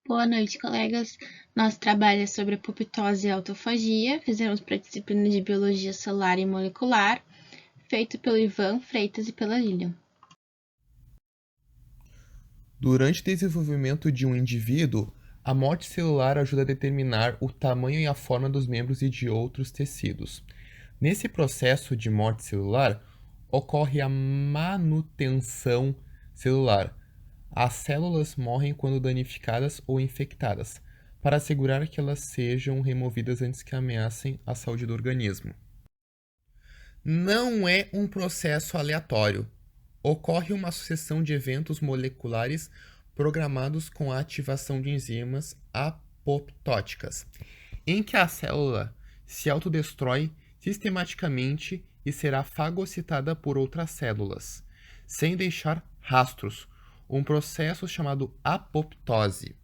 Boa noite, colegas. Nosso trabalho é sobre apoptose e autofagia. Fizemos para a disciplina de Biologia Celular e Molecular, feito pelo Ivan Freitas e pela Lilian. Durante o desenvolvimento de um indivíduo, a morte celular ajuda a determinar o tamanho e a forma dos membros e de outros tecidos. Nesse processo de morte celular, ocorre a manutenção celular. As células morrem quando danificadas ou infectadas, para assegurar que elas sejam removidas antes que ameacem a saúde do organismo. Não é um processo aleatório. Ocorre uma sucessão de eventos moleculares programados com a ativação de enzimas apoptóticas, em que a célula se autodestrói sistematicamente e será fagocitada por outras células, sem deixar rastros, um processo chamado apoptose.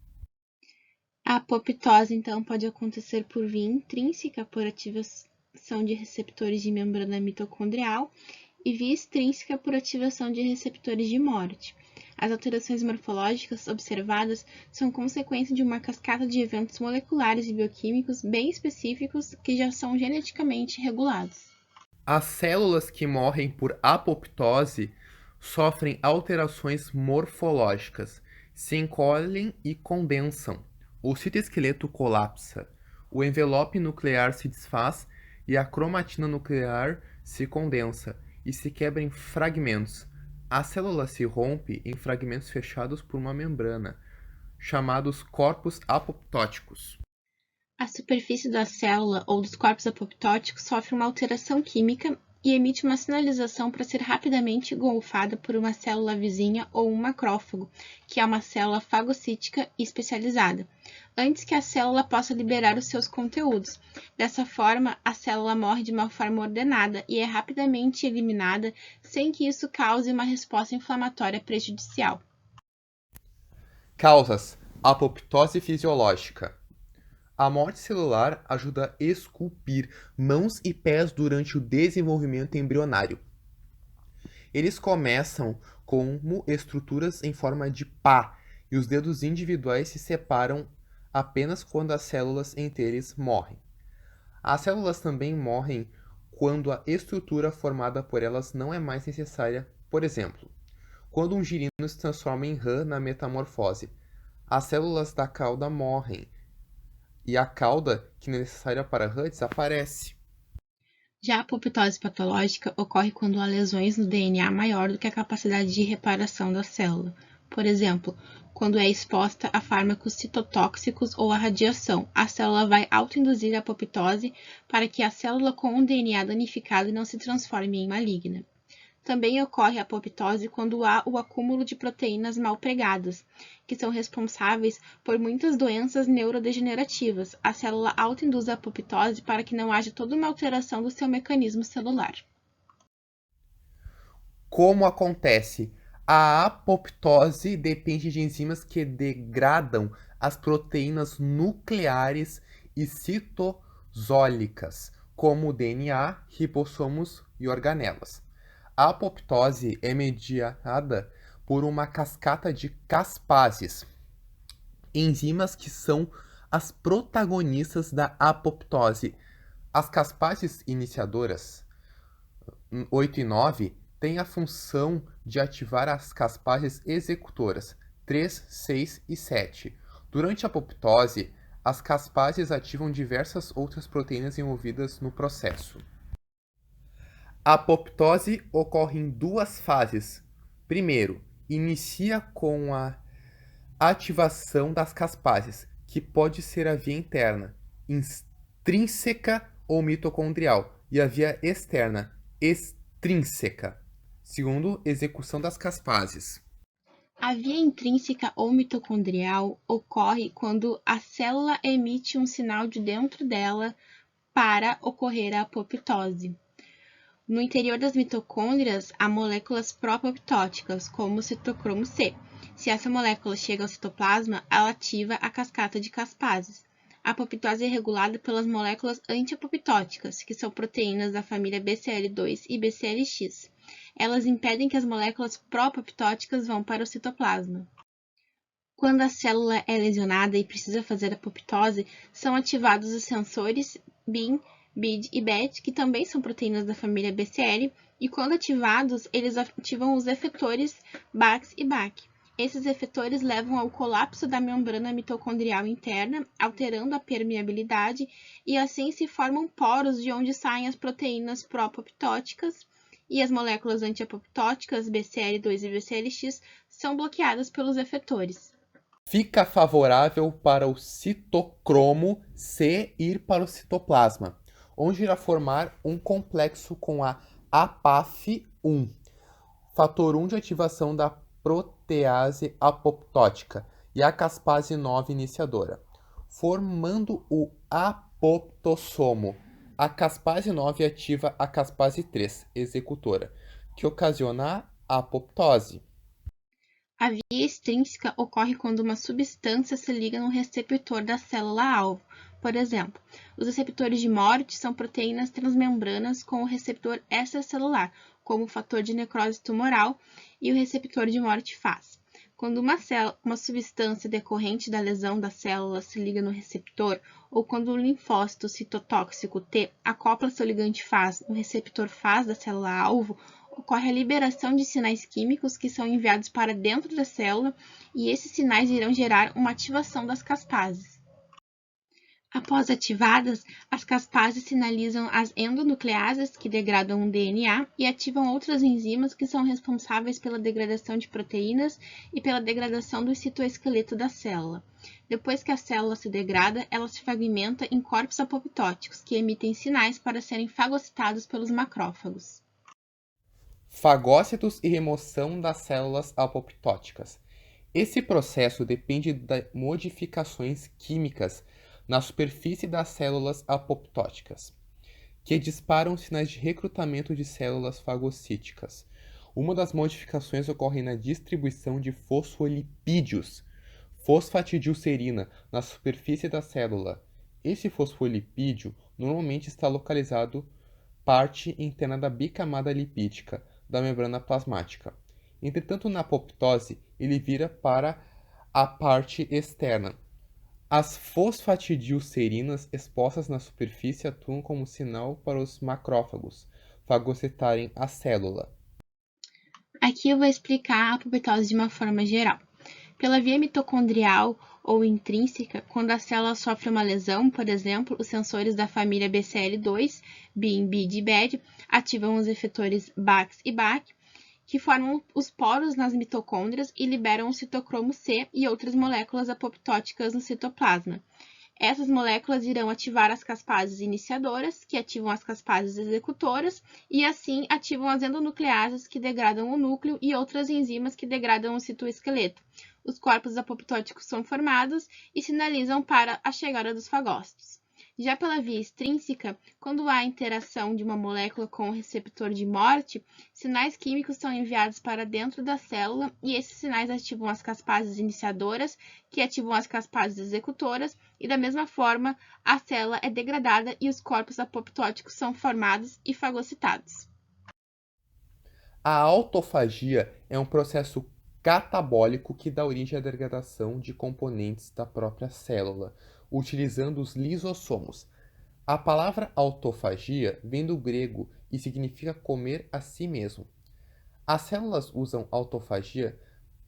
A apoptose, então, pode acontecer por via intrínseca, por ativação de receptores de membrana mitocondrial, e via extrínseca por ativação de receptores de morte. As alterações morfológicas observadas são consequência de uma cascata de eventos moleculares e bioquímicos bem específicos que já são geneticamente regulados. As células que morrem por apoptose sofrem alterações morfológicas, se encolhem e condensam. O citoesqueleto colapsa, o envelope nuclear se desfaz e a cromatina nuclear se condensa e se quebra em fragmentos. A célula se rompe em fragmentos fechados por uma membrana, chamados corpos apoptóticos. A superfície da célula ou dos corpos apoptóticos sofre uma alteração química e emite uma sinalização para ser rapidamente engolfada por uma célula vizinha ou um macrófago, que é uma célula fagocítica especializada, antes que a célula possa liberar os seus conteúdos. Dessa forma, a célula morre de uma forma ordenada e é rapidamente eliminada sem que isso cause uma resposta inflamatória prejudicial. Causas: apoptose fisiológica. A morte celular ajuda a esculpir mãos e pés durante o desenvolvimento embrionário. Eles começam como estruturas em forma de pá, e os dedos individuais se separam apenas quando as células inteiras morrem. As células também morrem quando a estrutura formada por elas não é mais necessária. Por exemplo, quando um girino se transforma em rã na metamorfose, as células da cauda morrem e a cauda, que é necessária para a rã, desaparece. Já a apoptose patológica ocorre quando há lesões no DNA maior do que a capacidade de reparação da célula. Por exemplo, quando é exposta a fármacos citotóxicos ou a radiação, a célula vai autoinduzir a apoptose para que a célula com o DNA danificado não se transforme em maligna. Também ocorre a apoptose quando há o acúmulo de proteínas mal pregadas, que são responsáveis por muitas doenças neurodegenerativas. A célula autoinduz a apoptose para que não haja toda uma alteração do seu mecanismo celular. Como acontece? A apoptose depende de enzimas que degradam as proteínas nucleares e citosólicas, como o DNA, ribossomos e organelas. A apoptose é mediada por uma cascata de caspases, enzimas que são as protagonistas da apoptose. As caspases iniciadoras 8 e 9 têm a função de ativar as caspases executoras 3, 6 e 7. Durante a apoptose, as caspases ativam diversas outras proteínas envolvidas no processo. A apoptose ocorre em duas fases. Primeiro, inicia com a ativação das caspases, que pode ser a via interna, intrínseca ou mitocondrial, e a via externa, extrínseca. Segundo, execução das caspases. A via intrínseca ou mitocondrial ocorre quando a célula emite um sinal de dentro dela para ocorrer a apoptose. No interior das mitocôndrias, há moléculas pró-apoptóticas, como o citocromo C. Se essa molécula chega ao citoplasma, ela ativa a cascata de caspases. A apoptose é regulada pelas moléculas anti-apoptóticas, que são proteínas da família BCL2 e BCLX. Elas impedem que as moléculas pró-apoptóticas vão para o citoplasma. Quando a célula é lesionada e precisa fazer apoptose, são ativados os sensores BIM, BID e BET, que também são proteínas da família BCL, e quando ativados, eles ativam os efetores BAX e BAC. Esses efetores levam ao colapso da membrana mitocondrial interna, alterando a permeabilidade, e assim se formam poros de onde saem as proteínas pró-apoptóticas, e as moléculas antiapoptóticas BCL2 e BCLX são bloqueadas pelos efetores. Fica favorável para o citocromo C ir para o citoplasma, onde irá formar um complexo com a APAF1, fator 1 de ativação da protease apoptótica, e a caspase 9 iniciadora, formando o apoptossomo. A caspase 9 ativa a caspase 3 executora, que ocasiona a apoptose. A via extrínseca ocorre quando uma substância se liga no receptor da célula-alvo. Por exemplo, os receptores de morte são proteínas transmembranas com o receptor extracelular, como o fator de necrose tumoral e o receptor de morte FAS. Quando uma substância decorrente da lesão da célula se liga no receptor, ou quando o linfócito citotóxico T acopla seu ligante FAS no receptor FAS da célula-alvo, ocorre a liberação de sinais químicos que são enviados para dentro da célula e esses sinais irão gerar uma ativação das caspases. Após ativadas, as caspases sinalizam as endonucleases, que degradam o DNA, e ativam outras enzimas que são responsáveis pela degradação de proteínas e pela degradação do citoesqueleto da célula. Depois que a célula se degrada, ela se fragmenta em corpos apoptóticos, que emitem sinais para serem fagocitados pelos macrófagos. Fagócitos e remoção das células apoptóticas. Esse processo depende de modificações químicas na superfície das células apoptóticas, que disparam sinais de recrutamento de células fagocíticas. Uma das modificações ocorre na distribuição de fosfolipídios, fosfatidilcerina, na superfície da célula. Esse fosfolipídio normalmente está localizado parte interna da bicamada lipídica da membrana plasmática. Entretanto, na apoptose, ele vira para a parte externa. As fosfatidilcerinas expostas na superfície atuam como sinal para os macrófagos fagocitarem a célula. Aqui eu vou explicar a apoptose de uma forma geral. Pela via mitocondrial ou intrínseca, quando a célula sofre uma lesão, por exemplo, os sensores da família BCL2, BIM, BID e BED, ativam os efetores BAX e BAC, que formam os poros nas mitocôndrias e liberam o citocromo C e outras moléculas apoptóticas no citoplasma. Essas moléculas irão ativar as caspases iniciadoras, que ativam as caspases executoras, e assim ativam as endonucleases, que degradam o núcleo, e outras enzimas que degradam o citoesqueleto. Os corpos apoptóticos são formados e sinalizam para a chegada dos fagócitos. Já pela via extrínseca, quando há interação de uma molécula com o receptor de morte, sinais químicos são enviados para dentro da célula e esses sinais ativam as caspases iniciadoras, que ativam as caspases executoras, e da mesma forma a célula é degradada e os corpos apoptóticos são formados e fagocitados. A autofagia é um processo catabólico que dá origem à degradação de componentes da própria célula, utilizando os lisossomos. A palavra autofagia vem do grego e significa comer a si mesmo. As células usam autofagia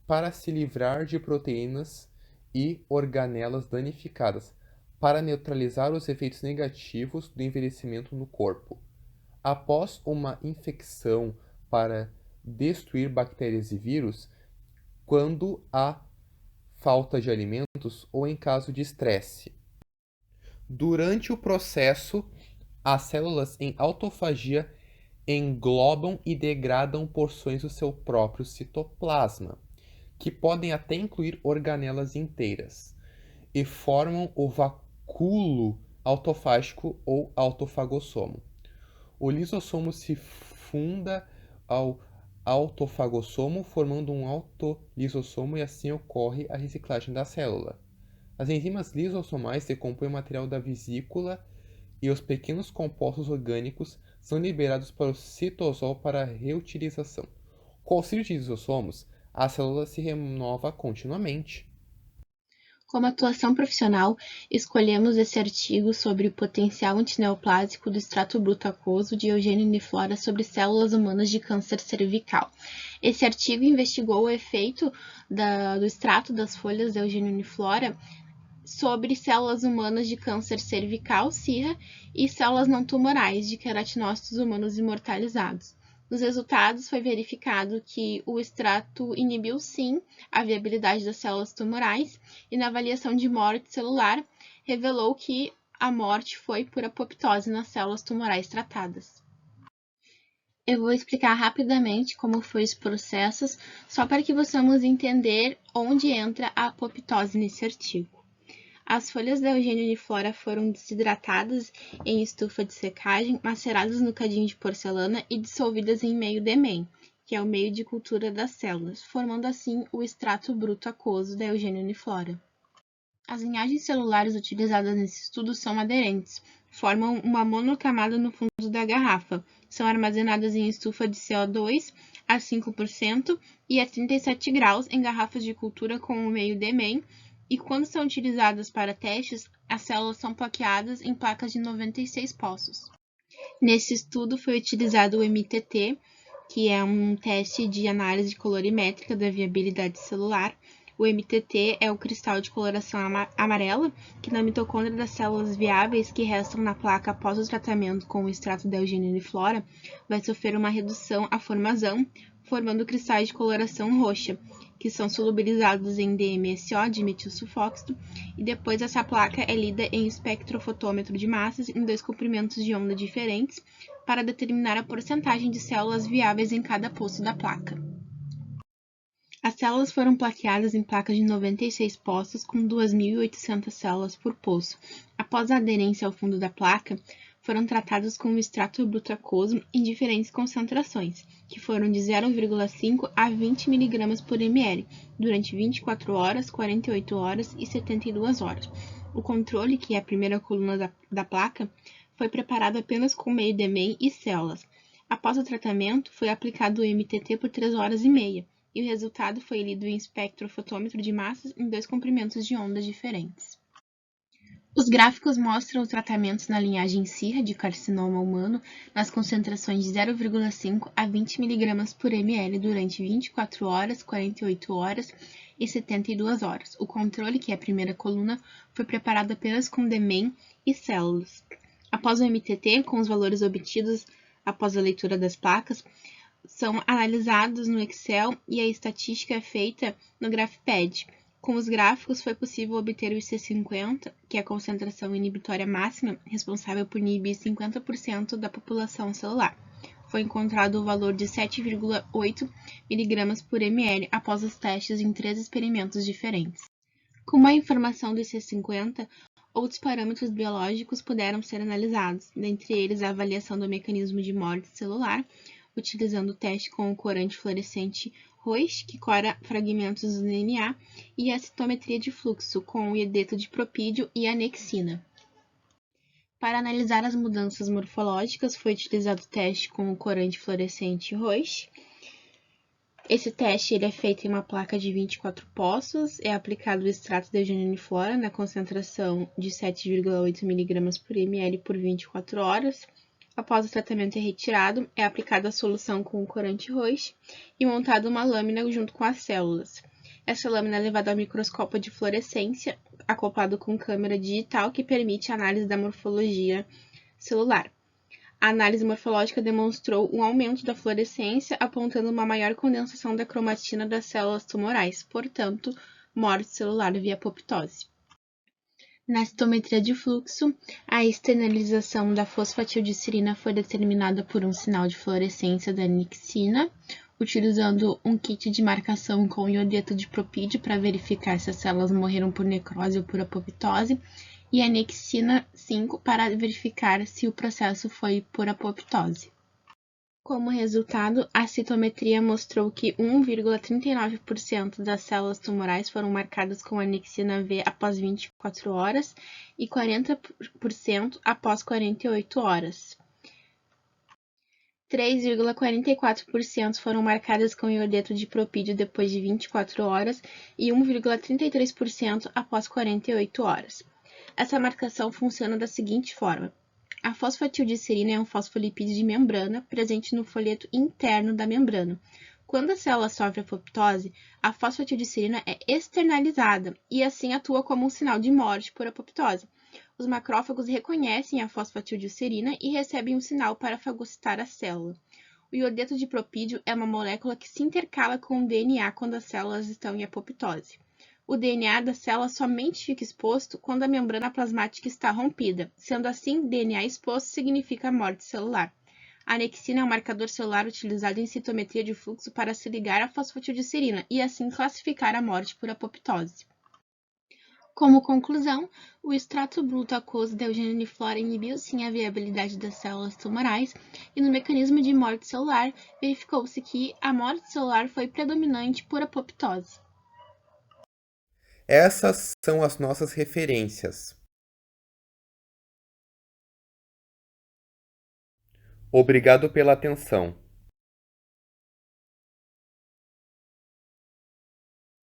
para se livrar de proteínas e organelas danificadas, para neutralizar os efeitos negativos do envelhecimento no corpo. Após uma infecção, para destruir bactérias e vírus, quando há falta de alimentos ou em caso de estresse. Durante o processo, as células em autofagia englobam e degradam porções do seu próprio citoplasma, que podem até incluir organelas inteiras, e formam o vacúolo autofágico ou autofagossomo. O lisossomo se funda ao autofagossomo, formando um autolisossomo, e assim ocorre a reciclagem da célula. As enzimas lisossomais decompõem o material da vesícula e os pequenos compostos orgânicos são liberados para o citosol para reutilização. Com o auxílio de lisossomos, a célula se renova continuamente. Como atuação profissional, escolhemos esse artigo sobre o potencial antineoplásico do extrato bruto aquoso de Eugênio Uniflora sobre células humanas de câncer cervical. Esse artigo investigou o efeito do extrato das folhas de Eugênio Uniflora sobre células humanas de câncer cervical, CIRRA, e células não tumorais de queratinócitos humanos imortalizados. Nos resultados, foi verificado que o extrato inibiu, sim, a viabilidade das células tumorais e, na avaliação de morte celular, revelou que a morte foi por apoptose nas células tumorais tratadas. Eu vou explicar rapidamente como foram os processos, só para que possamos entender onde entra a apoptose nesse artigo. As folhas da Eugênio uniflora foram desidratadas em estufa de secagem, maceradas no cadinho de porcelana e dissolvidas em meio DEMEM, que é o meio de cultura das células, formando assim o extrato bruto aquoso da Eugênio uniflora. As linhagens celulares utilizadas nesse estudo são aderentes, formam uma monocamada no fundo da garrafa, são armazenadas em estufa de CO2 a 5% e a 37 graus em garrafas de cultura com o meio DEMEM, e quando são utilizadas para testes, as células são plaqueadas em placas de 96 poços. Nesse estudo foi utilizado o MTT, que é um teste de análise colorimétrica da viabilidade celular. O MTT é o cristal de coloração amarela, que na mitocôndria das células viáveis que restam na placa após o tratamento com o extrato da Eugênio uniflora, vai sofrer uma redução à formação, formando cristais de coloração roxa, que são solubilizados em DMSO, dimetilsulfóxido, e depois essa placa é lida em espectrofotômetro de massas em 2 comprimentos de onda diferentes para determinar a porcentagem de células viáveis em cada poço da placa. As células foram plaqueadas em placas de 96 poços com 2.800 células por poço. Após a aderência ao fundo da placa, foram tratadas com o extrato bruto aquoso em diferentes concentrações, que foram de 0,5 a 20 mg por ml, durante 24 horas, 48 horas e 72 horas. O controle, que é a primeira coluna da placa, foi preparado apenas com meio DEMEM e células. Após o tratamento, foi aplicado o MTT por 3 horas e meia, e o resultado foi lido em espectrofotômetro de massas em 2 comprimentos de ondas diferentes. Os gráficos mostram os tratamentos na linhagem CIRRA de carcinoma humano nas concentrações de 0,5 a 20 mg por ml durante 24 horas, 48 horas e 72 horas. O controle, que é a primeira coluna, foi preparado apenas com DEMEM e células. Após o MTT, com os valores obtidos após a leitura das placas, são analisados no Excel e a estatística é feita no GraphPad. Com os gráficos, foi possível obter o IC50, que é a concentração inibitória máxima, responsável por inibir 50% da população celular. Foi encontrado o valor de 7,8 mg por ml após os testes em 3 experimentos diferentes. Com a informação do IC50, outros parâmetros biológicos puderam ser analisados, dentre eles a avaliação do mecanismo de morte celular, utilizando o teste com o corante fluorescente Roche, que cora fragmentos do DNA, e a citometria de fluxo, com o iodeto de propídio e anexina. Para analisar as mudanças morfológicas, foi utilizado o teste com o corante fluorescente Roche. Esse teste ele é feito em uma placa de 24 poços, é aplicado o extrato de Eugênio uniflora na concentração de 7,8 mg por ml por 24 horas. Após o tratamento é retirado, é aplicada a solução com o corante Roche e montada uma lâmina junto com as células. Essa lâmina é levada ao microscópio de fluorescência, acoplado com câmera digital que permite a análise da morfologia celular. A análise morfológica demonstrou um aumento da fluorescência, apontando uma maior condensação da cromatina das células tumorais, portanto, morte celular via apoptose. Na citometria de fluxo, a externalização da fosfatildilcerina foi determinada por um sinal de fluorescência da anexina, utilizando um kit de marcação com iodeto de propídio para verificar se as células morreram por necrose ou por apoptose, e anexina 5 para verificar se o processo foi por apoptose. Como resultado, a citometria mostrou que 1,39% das células tumorais foram marcadas com anexina V após 24 horas e 40% após 48 horas. 3,44% foram marcadas com iodeto de propídio depois de 24 horas e 1,33% após 48 horas. Essa marcação funciona da seguinte forma: a fosfatildilcerina é um fosfolipídio de membrana presente no folheto interno da membrana. Quando a célula sofre apoptose, a fosfatildilcerina é externalizada e assim atua como um sinal de morte por apoptose. Os macrófagos reconhecem a fosfatildilcerina e recebem um sinal para fagocitar a célula. O iodeto de propídio é uma molécula que se intercala com o DNA quando as células estão em apoptose. O DNA da célula somente fica exposto quando a membrana plasmática está rompida. Sendo assim, DNA exposto significa morte celular. A anexina é um marcador celular utilizado em citometria de fluxo para se ligar à fosfatildilcerina e assim classificar a morte por apoptose. Como conclusão, o extrato bruto aquoso da eugeniflora inibiu sim a viabilidade das células tumorais e no mecanismo de morte celular verificou-se que a morte celular foi predominante por apoptose. Essas são as nossas referências. Obrigado pela atenção.